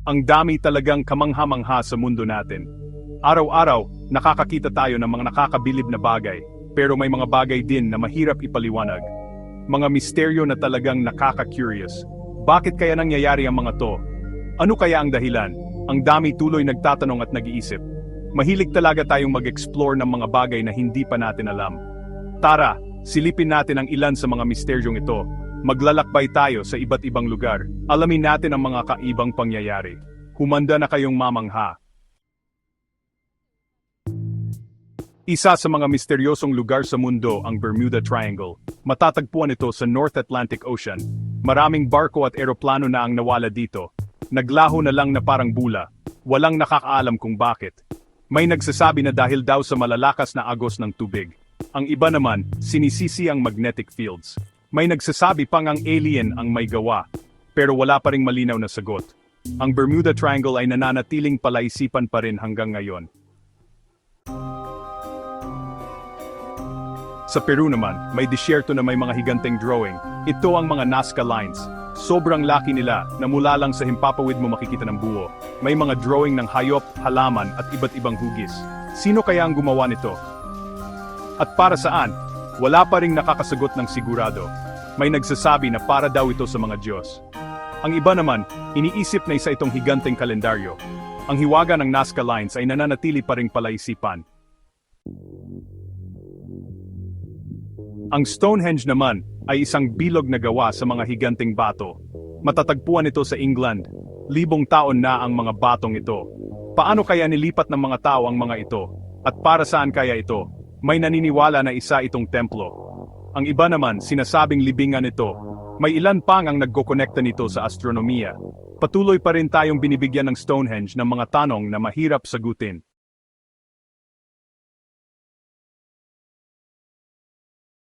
Ang dami talagang kamangha-mangha sa mundo natin. Araw-araw, nakakakita tayo ng mga nakakabilib na bagay, pero may mga bagay din na mahirap ipaliwanag. Mga misteryo na talagang nakaka-curious. Bakit kaya nangyayari ang mga to? Ano kaya ang dahilan? Ang dami tuloy nagtatanong at nag-iisip. Mahilig talaga tayong mag-explore ng mga bagay na hindi pa natin alam. Tara, silipin natin ang ilan sa mga misteryong ito. Maglalakbay tayo sa iba't ibang lugar. Alamin natin ang mga kaibang pangyayari. Humanda na kayong mamangha. Isa sa mga misteryosong lugar sa mundo ang Bermuda Triangle. Matatagpuan ito sa North Atlantic Ocean. Maraming barko at eroplano na ang nawala dito. Naglaho na lang na parang bula. Walang nakakaalam kung bakit. May nagsasabi na dahil daw sa malalakas na agos ng tubig. Ang iba naman, sinisisi ang magnetic fields. May nagsasabi pang ang alien ang may gawa, pero wala pa ring malinaw na sagot. Ang Bermuda Triangle ay nananatiling palaisipan pa rin hanggang ngayon. Sa Peru naman, may disyerto na may mga higanteng drawing. Ito ang mga Nazca Lines. Sobrang laki nila na mula lang sa himpapawid mo makikita ng buo. May mga drawing ng hayop, halaman at iba't ibang hugis. Sino kaya ang gumawa nito? At para saan? Wala pa ring nakakasagot ng sigurado. May nagsasabi na para daw ito sa mga Diyos. Ang iba naman, iniisip na isa itong higanteng kalendaryo. Ang hiwaga ng Nazca Lines ay nananatili pa ring palaisipan. Ang Stonehenge naman ay isang bilog na gawa sa mga higanteng bato. Matatagpuan ito sa England. Libong taon na ang mga batong ito. Paano kaya nilipat ng mga tao ang mga ito? At para saan kaya ito? May naniniwala na isa itong templo. Ang iba naman, sinasabing libingan ito. May ilan pang ang nagkokonekta nito sa astronomiya. Patuloy pa rin tayong binibigyan ng Stonehenge ng mga tanong na mahirap sagutin.